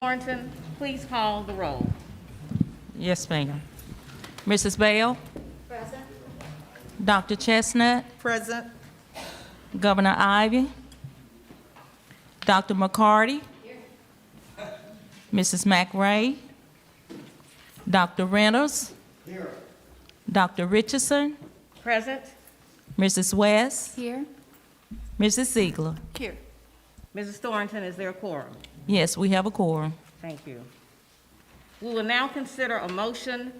Thornton, please call the roll. Yes, ma'am. Mrs. Bell? Present. Dr. Chestnut? Present. Governor Ivy? Dr. McCarty? Mrs. McRae? Dr. Reynolds? Here. Dr. Richardson? Present. Mrs. West? Here. Mrs. Ziegler? Here. Mrs. Thornton, is there a quorum? Yes, we have a quorum. Thank you. We will now consider a motion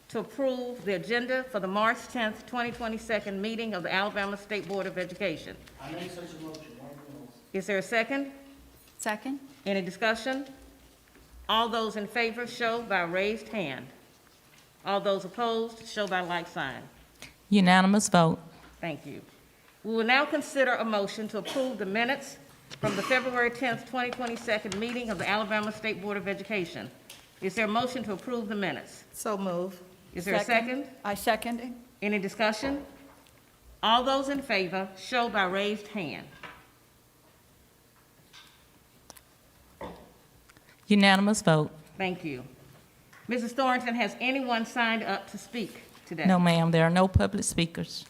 to approve the agenda for the March 10th, 2022 meeting of the Alabama State Board of Education. I make such a motion. Mark Mills. Is there a second? Second. Any discussion? All those in favor show by raised hand. All those opposed show by like sign. Unanimous vote. Thank you. We will now consider a motion to approve the minutes from the February 10th, 2022 meeting of the Alabama State Board of Education. Is there a motion to approve the minutes? So move. Is there a second? I second it. Any discussion? All those in favor show by raised hand. Unanimous vote. Thank you. Mrs. Thornton, has anyone signed up to speak today? No, ma'am, there are no public speakers.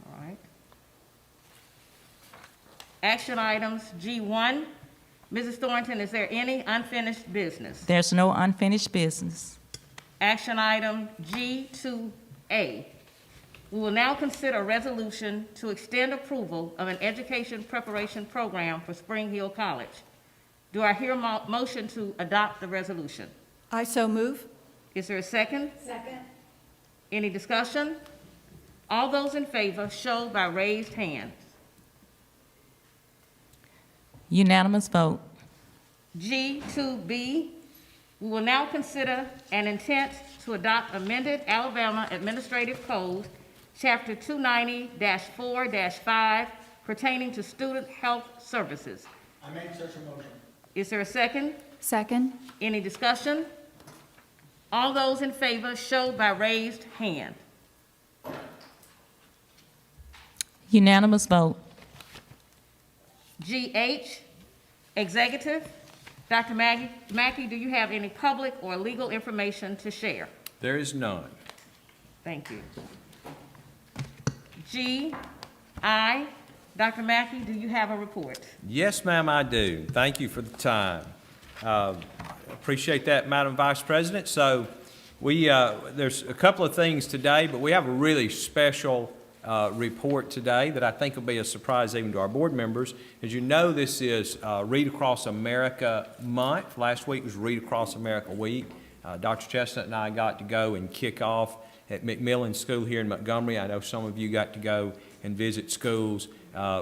All right. Action items, G1. Mrs. Thornton, is there any unfinished business? There's no unfinished business. Action item G2A. We will now consider a resolution to extend approval of an education preparation program for Spring Hill College. Do I hear a motion to adopt the resolution? I so move. Is there a second? Second. Any discussion? All those in favor show by raised hand. Unanimous vote. G2B, we will now consider an intent to adopt amended Alabama Administrative Code, Chapter 290-4-5, pertaining to student health services. I make such a motion. Is there a second? Second. Any discussion? All those in favor show by raised hand. Unanimous vote. GH, Executive. Dr. Mackey, do you have any public or legal information to share? There is none. Thank you. GI, Dr. Mackey, do you have a report? Yes, ma'am, I do. Thank you for the time. Appreciate that, Madam Vice President. So there's a couple of things today, but we have a really special report today that I think will be a surprise even to our board members. As you know, this is Read Across America Month. Last week was Read Across America Week. Dr. Chestnut and I got to go and kick off at McMillan School here in Montgomery. I know some of you got to go and visit schools.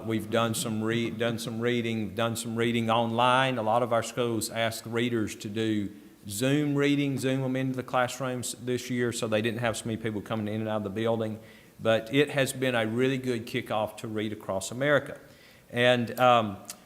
We've done some reading, done some reading online. A lot of our schools ask readers to do Zoom reading, Zoom them into the classrooms this year, so they didn't have so many people coming in and out of the building. But it has been a really good kickoff to Read Across America. And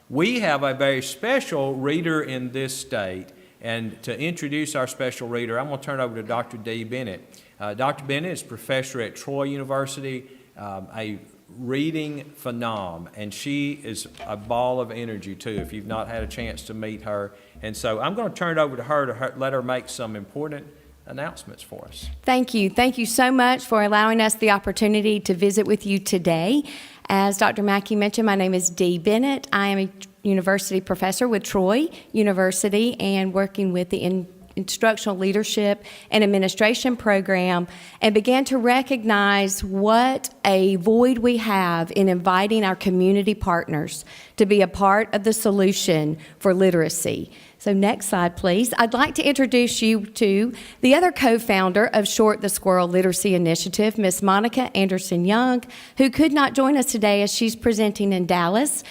we have a very special reader in this state. And to introduce our special reader, I'm going to turn it over to Dr. Dee Bennett. Dr. Bennett is professor at Troy University, a reading phenom, and she is a ball of energy too, if you've not had a chance to meet her. And so I'm going to turn it over to her let her make some important announcements for us. Thank you. Thank you so much for allowing us the opportunity to visit with you today. As Dr. Mackey mentioned, my name is Dee Bennett. I am a university professor with Troy University and working with the Instructional Leadership and Administration program, and began to recognize what a void we have in inviting our community partners to be a part of the solution for literacy. So next slide, please. I'd like to introduce you to the other co-founder of Short the Squirrel Literacy Initiative, Miss Monica Anderson-Young, who could not join us today as she's presenting in Dallas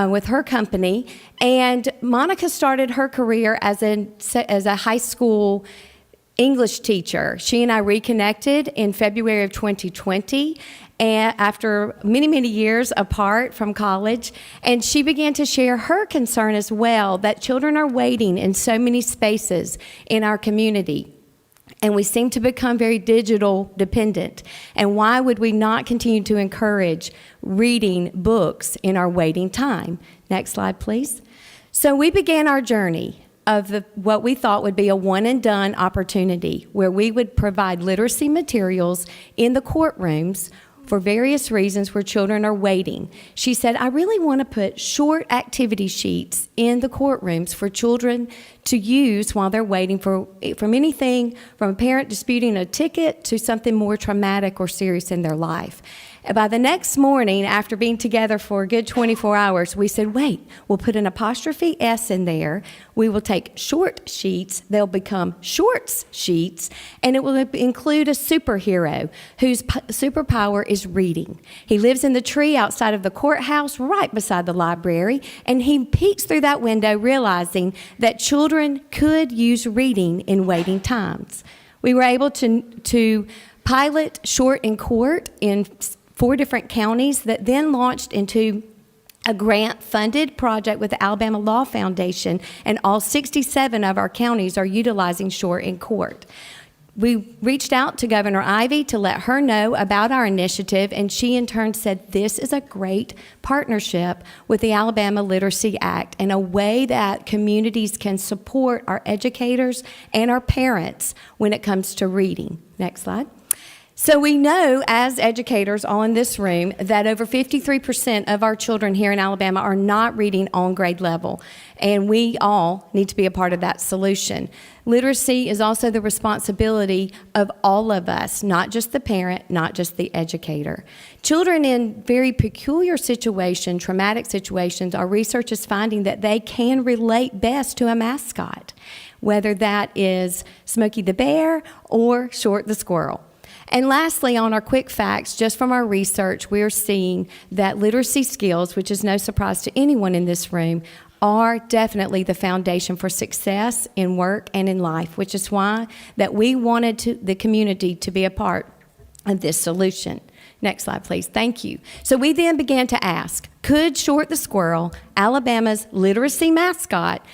with her company. And Monica started her career as a high school English teacher. She and I reconnected in February of 2020, and after many, many years apart from college, and she began to share her concern as well that children are waiting in so many spaces in our community. And we seem to become very digital dependent. And why would we not continue to encourage reading books in our waiting time? Next slide, please. So we began our journey of what we thought would be a one-and-done opportunity where we would provide literacy materials in the courtrooms for various reasons where children are waiting. She said, I really want to put short activity sheets in the courtrooms for children to use while they're waiting from anything from a parent disputing a ticket to something more traumatic or serious in their life. By the next morning, after being together for a good 24 hours, we said, wait, we'll put an apostrophe S in there. We will take short sheets. They'll become shorts sheets, and it will include a superhero whose superpower is reading. He lives in the tree outside of the courthouse right beside the library, and he peeks through that window realizing that children could use reading in waiting times. We were able to pilot Short in Court in 4 different counties that then launched into a grant-funded project with the Alabama Law Foundation, and all 67 of our counties are utilizing Short in Court. We reached out to Governor Ivey to let her know about our initiative, and she in turn said this is a great partnership with the Alabama Literacy Act and a way that communities can support our educators and our parents when it comes to reading. Next slide. So we know as educators all in this room that over 53% of our children here in Alabama are not reading on grade level, and we all need to be a part of that solution. Literacy is also the responsibility of all of us, not just the parent, not just the educator. Children in very peculiar situations, traumatic situations, our research is finding that they can relate best to a mascot, whether that is Smokey the Bear or Short the Squirrel. And lastly, on our quick facts, just from our research, we're seeing that literacy skills, which is no surprise to anyone in this room, are definitely the foundation for success in work and in life, which is why that we wanted the community to be a part of this solution. Next slide, please. Thank you. So we then began to ask, could Short the Squirrel, Alabama's literacy mascot,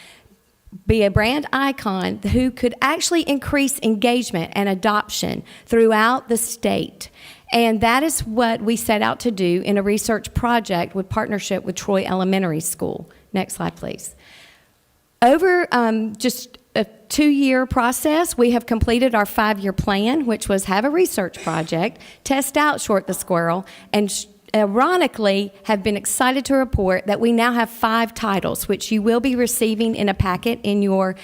be a brand icon who could actually increase engagement and adoption throughout the state? And that is what we set out to do in a research project with partnership with Troy Elementary School. Next slide, please. Over just a 2-year process, we have completed our 5-year plan, which was have a research project, test out Short the Squirrel, and ironically have been excited to report that we now have 5 titles, which you will be receiving in a packet in your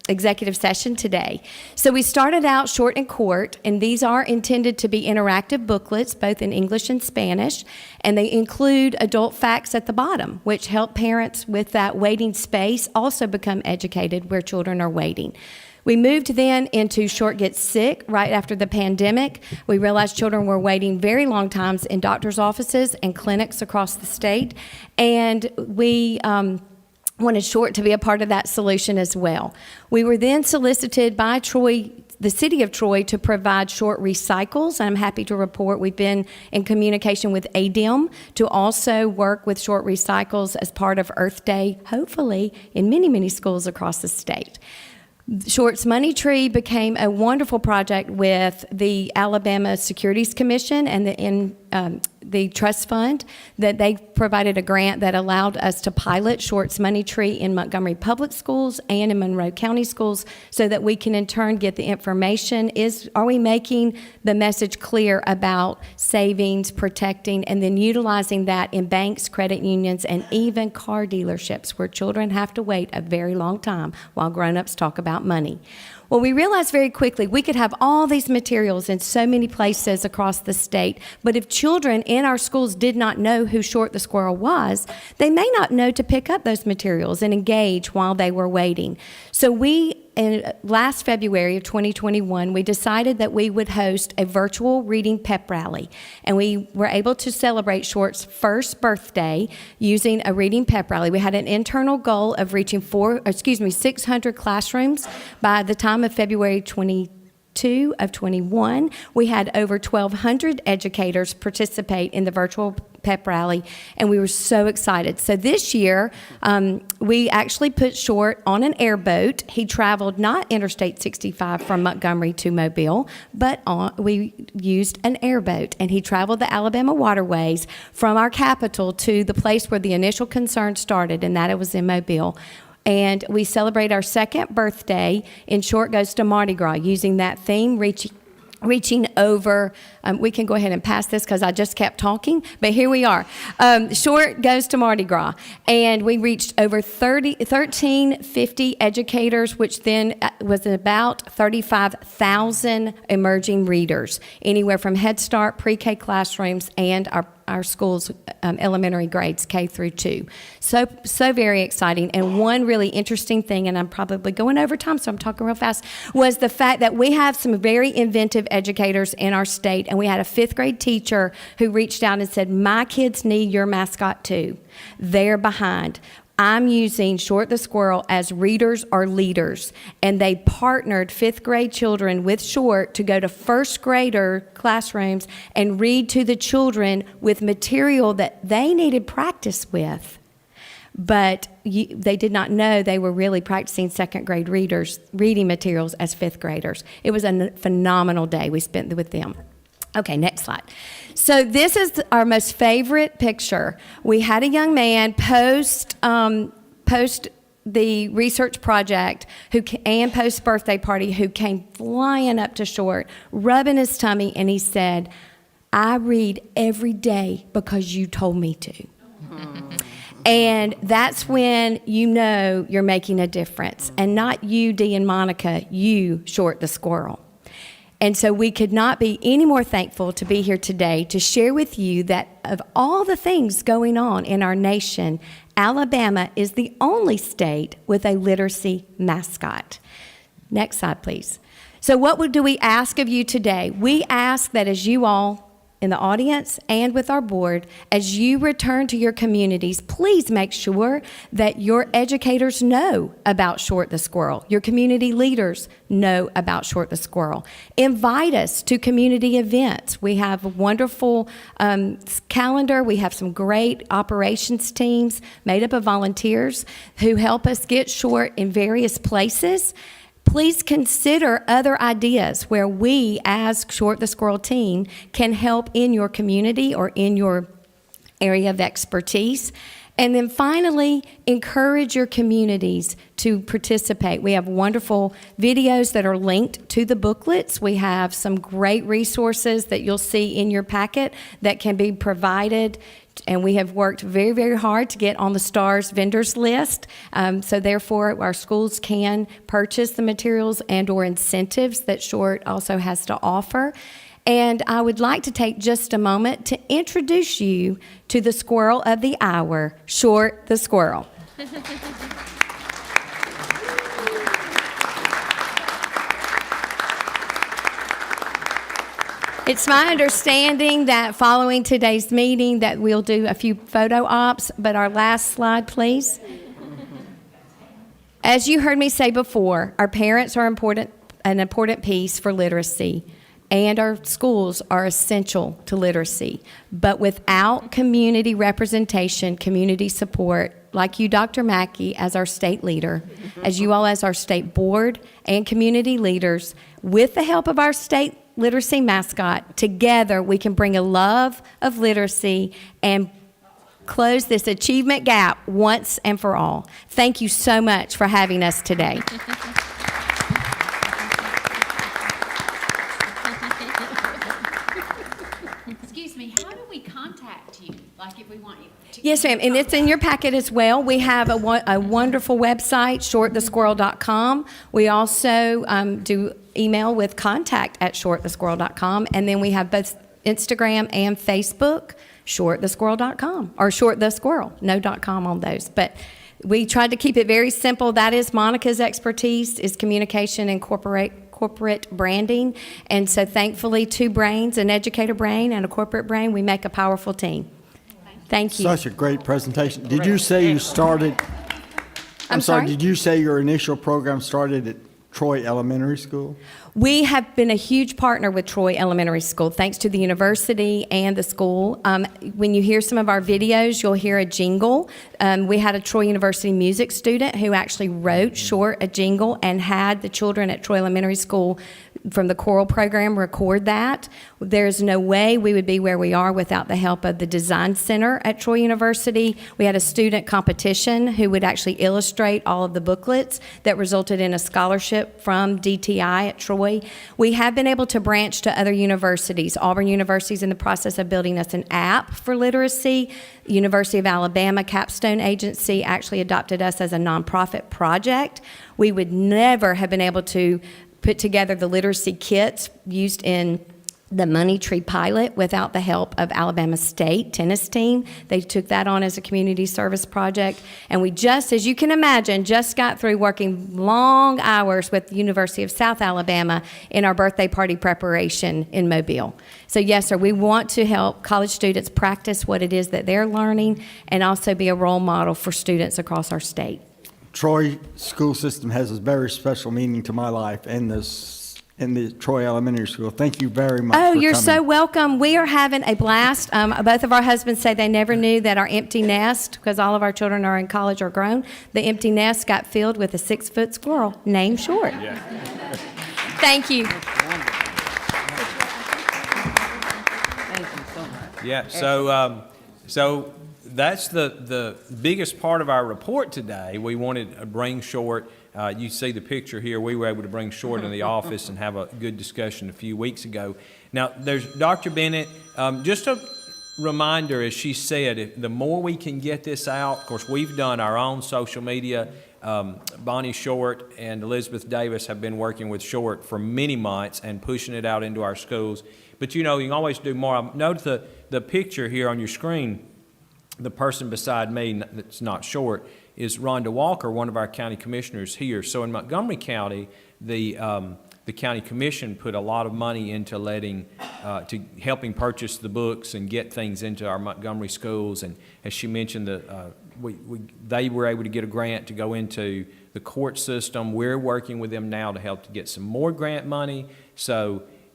executive session today. So we started out Short in Court, and these are intended to be interactive booklets, both in English and Spanish, and they include adult facts at the bottom, which help parents with that waiting space also become educated where children are waiting. We moved then into Short Gets Sick right after the pandemic. We realized children were waiting very long times in doctor's offices and clinics across the state, and we wanted Short to be a part of that solution as well. We were then solicited by Troy, the city of Troy, to provide Short recycles. I'm happy to report we've been in communication with ADEM to also work with Short recycles as part of Earth Day, hopefully in many, many schools across the state. Short's Money Tree became a wonderful project with the Alabama Securities Commission and the trust fund, that they provided a grant that allowed us to pilot Short's Money Tree in Montgomery Public Schools and in Monroe County Schools so that we can in turn get the information. Are we making the message clear about savings, protecting, and then utilizing that in banks, credit unions, and even car dealerships where children have to wait a very long time while grown-ups talk about money? Well, we realized very quickly we could have all these materials in so many places across the state, but if children in our schools did not know who Short the Squirrel was, they may not know to pick up those materials and engage while they were waiting. So last February of 2021, we decided that we would host a virtual reading pep rally, and we were able to celebrate Short's first birthday using a reading pep rally. We had an internal goal of reaching 600 classrooms by the time of February 22 of 21. We had over 1,200 educators participate in the virtual pep rally, and we were so excited. So this year, we actually put Short on an airboat. He traveled not Interstate 65 from Montgomery to Mobile, but we used an airboat, and he traveled the Alabama waterways from our capital to the place where the initial concern started, and that it was in Mobile. and we celebrate our second birthday. In short, goes to Mardi Gras, using that theme, reaching over. We can go ahead and pass this because I just kept talking, but here we are. Short goes to Mardi Gras, and we reached over 1,350 educators, which then was about 35,000 emerging readers, anywhere from Head Start, pre-K classrooms, and our schools, elementary grades, K through 2. So very exciting. And one really interesting thing, and I'm probably going over time, so I'm talking real fast, was the fact that we have some very inventive educators in our state, and we had a 5th grade teacher who reached out and said, my kids need your mascot too. They're behind. I'm using Short the Squirrel as readers or leaders, and they partnered 5th grade children with Short to go to 1st grader classrooms and read to the children with material that they needed practice with. But they did not know they were really practicing 2nd grade reading materials as 5th graders. It was a phenomenal day we spent with them. Okay, next slide. So this is our most favorite picture. We had a young man post the research project and post birthday party who came flying up to Short, rubbing his tummy, and he said, I read every day because you told me to. And that's when you know you're making a difference. And not you, Dee and Monica, you, Short the Squirrel. And so we could not be any more thankful to be here today to share with you that of all the things going on in our nation, Alabama is the only state with a literacy mascot. Next slide, please. So what do we ask of you today? We ask that as you all in the audience and with our board, as you return to your communities, please make sure that your educators know about Short the Squirrel. Your community leaders know about Short the Squirrel. Invite us to community events. We have a wonderful calendar. We have some great operations teams made up of volunteers who help us get Short in various places. Please consider other ideas where we, as Short the Squirrel team, can help in your community or in your area of expertise. And then finally, encourage your communities to participate. We have wonderful videos that are linked to the booklets. We have some great resources that you'll see in your packet that can be provided. And we have worked very, very hard to get on the STARS vendors list. So therefore, our schools can purchase the materials and or incentives that Short also has to offer. And I would like to take just a moment to introduce you to the squirrel of the hour, Short the Squirrel. It's my understanding that following today's meeting that we'll do a few photo ops, but our last slide, please. As you heard me say before, our parents are an important piece for literacy, and our schools are essential to literacy. But without community representation, community support, like you, Dr. Mackey, as our state leader, as you all as our state board and community leaders, with the help of our state literacy mascot, together we can bring a love of literacy and close this achievement gap once and for all. Thank you so much for having us today. Excuse me, how do we contact you? Like if we want you to... Yes, ma'am, and it's in your packet as well. We have a wonderful website, shortthesquirrel.com. We also do email with contact@shortthesquirrel.com, and then we have both Instagram and Facebook, shortthesquirrel.com, or Short the Squirrel, no .com on those. But we tried to keep it very simple. That is Monica's expertise, is communication and corporate branding. And so thankfully, 2 brains, an educator brain and a corporate brain, we make a powerful team. Thank you. Such a great presentation. Did you say you started? I'm sorry? Did you say your initial program started at Troy Elementary School? We have been a huge partner with Troy Elementary School, thanks to the university and the school. When you hear some of our videos, you'll hear a jingle. We had a Troy University music student who actually wrote Short a jingle and had the children at Troy Elementary School from the choral program record that. There's no way we would be where we are without the help of the Design Center at Troy University. We had a student competition who would actually illustrate all of the booklets that resulted in a scholarship from DTI at Troy. We have been able to branch to other universities. Auburn University is in the process of building us an app for literacy. University of Alabama Capstone Agency actually adopted us as a nonprofit project. We would never have been able to put together the literacy kits used in the Money Tree pilot without the help of Alabama State tennis team. They took that on as a community service project. And we just, as you can imagine, just got through working long hours with the University of South Alabama in our birthday party preparation in Mobile. So yes, sir, we want to help college students practice what it is that they're learning and also be a role model for students across our state. Troy school system has a very special meaning to my life and the Troy Elementary School. Thank you very much Oh, for you're coming. so welcome. We are having a blast. Both of our husbands say they never knew that our empty nest, because all of our children are in college or grown, the empty nest got filled with a 6-foot squirrel named Short. Yeah. Thank you. Thank you so much. Yeah, so that's the biggest part of our report today. We wanted to bring Short. You see the picture here. We were able to bring Short in the office and have a good discussion a few weeks ago. Now, there's Dr. Bennett. Just a reminder, as she said, the more we can get this out, of course, we've done our own social media. Bonnie Short and Elizabeth Davis have been working with Short for many months and pushing it out into our schools. But, you know, you can always do more. Note the picture here on your screen. The person beside me that's not Short is Rhonda Walker, one of our county commissioners here. So in Montgomery County, the county commission put a lot of money into to helping purchase the books and get things into our Montgomery schools. And as she mentioned, they were able to get a grant to go into the court system. We're working with them now to help to get some more grant money.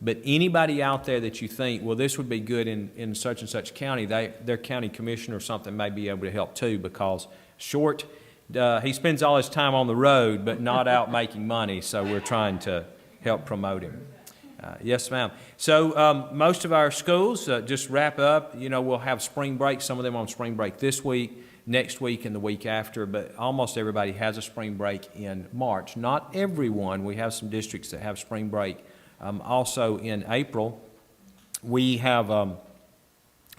But anybody out there that you think, well, this would be good in such and such county, their county commissioner or something may be able to help too, because Short, he spends all his time on the road, but not out making money, so we're trying to help promote him. Yes, ma'am. So most of our schools, just wrap up, you know, we'll have spring break, some of them on spring break this week, next week and the week after, but almost everybody has a spring break in March. Not everyone. We have some districts that have spring break. Also in April, we have a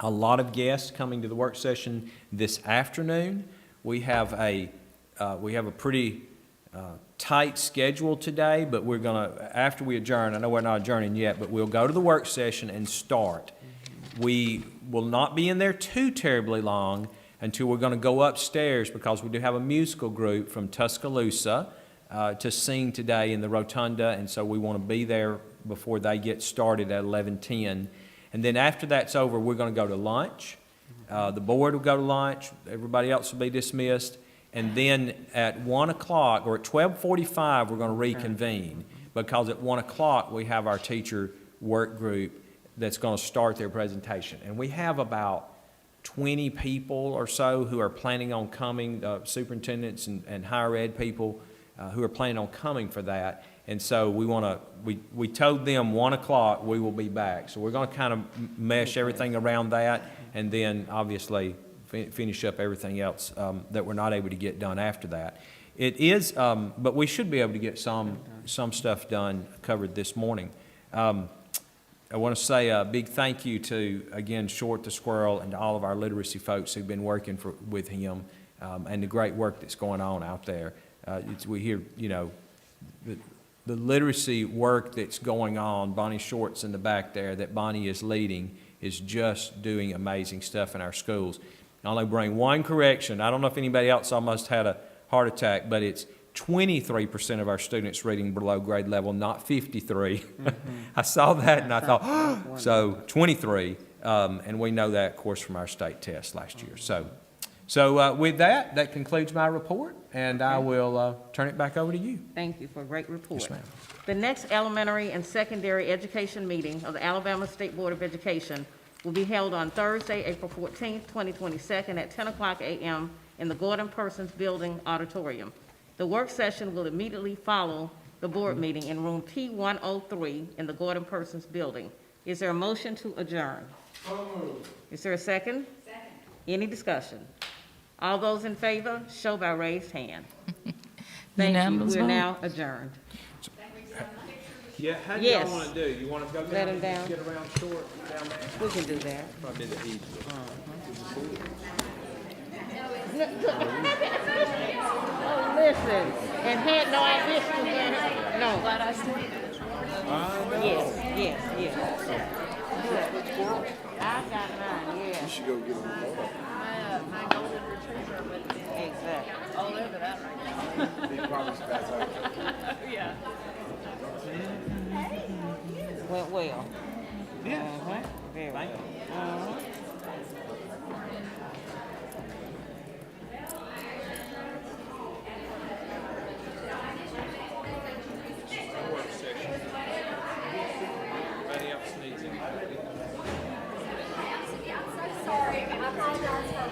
lot of guests coming to the work session this afternoon. We have a pretty tight schedule today, but we're going to, after we adjourn, I know we're not adjourning yet, but we'll go to the work session and start. We will not be in there too terribly long until we're going to go upstairs, because we do have a musical group from Tuscaloosa to sing today in the Rotunda, and so we want to be there before they get started at 11:10. And then after that's over, we're going to go to lunch. The board will go to lunch. Everybody else will be dismissed. And then at 1 o'clock, or at 12:45, we're going to reconvene, because at 1 o'clock, we have our teacher work group that's going to start their presentation. And we have about 20 people or so who are planning on coming, superintendents and higher ed people who are planning on coming for that. And so we told them 1 o'clock we will be back. So we're going to kind of mesh everything around that, and then obviously finish up everything else that we're not able to get done after that. It is, but we should be able to get some stuff done, covered this morning. I want to say a big thank you to, again, Short the Squirrel and to all of our literacy folks who've been working with him and the great work that's going on out there. We hear, you know, the literacy work that's going on. Bonnie Short's in the back there that Bonnie is leading is just doing amazing stuff in our schools. I'll only bring one correction. I don't know if anybody else almost had a heart attack, but it's 23% of our students reading below grade level, not 53. Mm-hmm. I saw that and I thought, oh, so 23. And we know that, of course, from our state test last year. So with that concludes my report, and I will turn it back over to you. Thank you for a great report. Yes, ma'am. The next elementary and secondary education meeting of the Alabama State Board of Education will be held on Thursday, April 14th, 2022 at 10 o'clock a.m. in the Gordon Persons Building Auditorium. The work session will immediately follow the board meeting in room T103 in the Gordon Persons Building. Is there a motion to adjourn? Is there a second? Second. Any discussion? All those in favor, show by raised hand. Thank you. Unanimous We're vote. now adjourned. Yeah, how do Yes. y'all want to do? You want to go Let down him and down. get around short down there? We can do that. Probably the easiest. Oh, listen, and had no idea she was going to, no. Glad I stayed. Yes. I got mine, yeah. You should go get them. My golden retriever would be Exactly. all over that right now. Yeah. Went well. Yeah. Very well. Work session. Anybody else needs anything?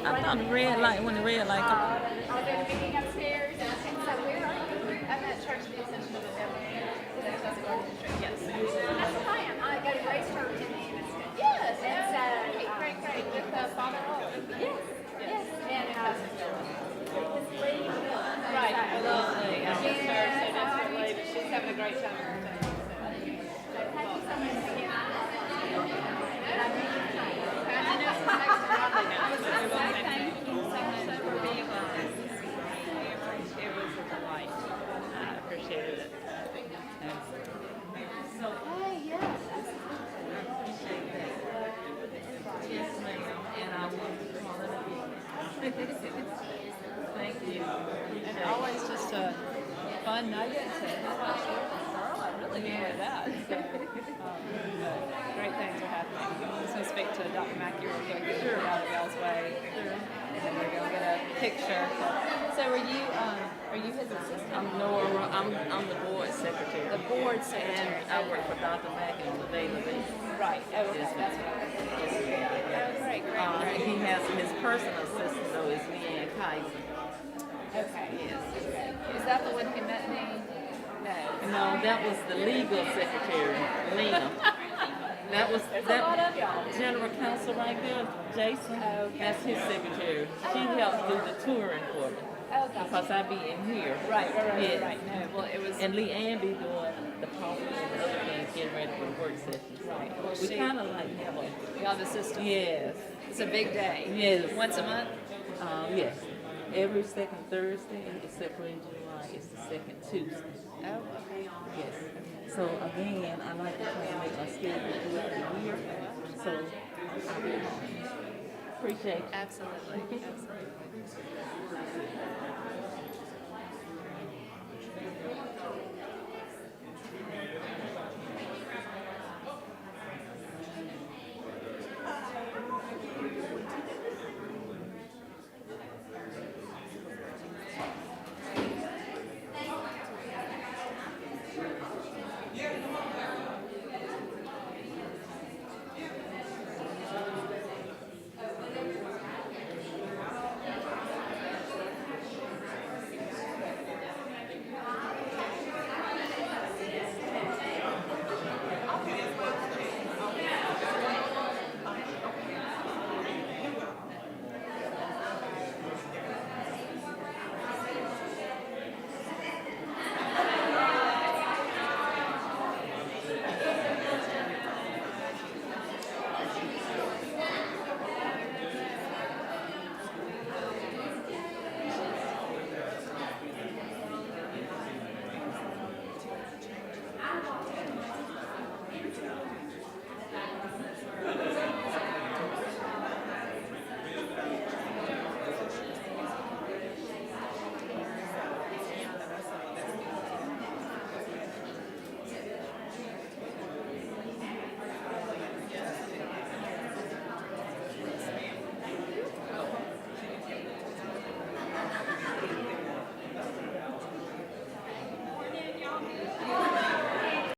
I thought the red light, when the red light come. Are there a meeting upstairs? And so where are you? I'm at church the Ascension of the Devil. Yes. That's fine. I go to Grace Church in Anniston. Yes. And so, great. With Father Hall. Yes. And Miss Lee. Right, I love Lee. I miss her so desperately, but she's having a great time with her thing. Thank you so much for giving us. It was a delight. I appreciated it. Yes, ma'am, and I will call it a Thank you. And always just a fun nugget to girl, I really enjoyed that. So, great things are happening. I'm just going to speak to Dr. Mackey real quick, get out of y'all's way. And then we're going to get a picture. So are you his assistant? I'm Nora. I'm the board secretary. The board secretary. And I work for Dr. Mack on a daily basis. Right. Oh, okay. That's what I was thinking. Oh, great. He has his personal assistant though is Leanne Kaiser. Okay. Yes. Is that the one who met me? No. No, that was the legal secretary, Lena. That was There's a lot of y'all. general counsel right there, Jason. Okay. That's his secretary. She helps do the touring for me. Oh, gotcha. Because I be in here. Right. Yes. Right. No, well, it was. And Leanne be doing the policy and other things, getting ready for the work sessions. Right. Well, We she- kind of like have a, Y'all the system. yes, It's a big day. Yes. Once a month? yes. Every second Thursday, except for in July, it's the second Tuesday. Oh, okay. Yes. So again, I like to try to make my schedule throughout the year. So appreciate you. Absolutely.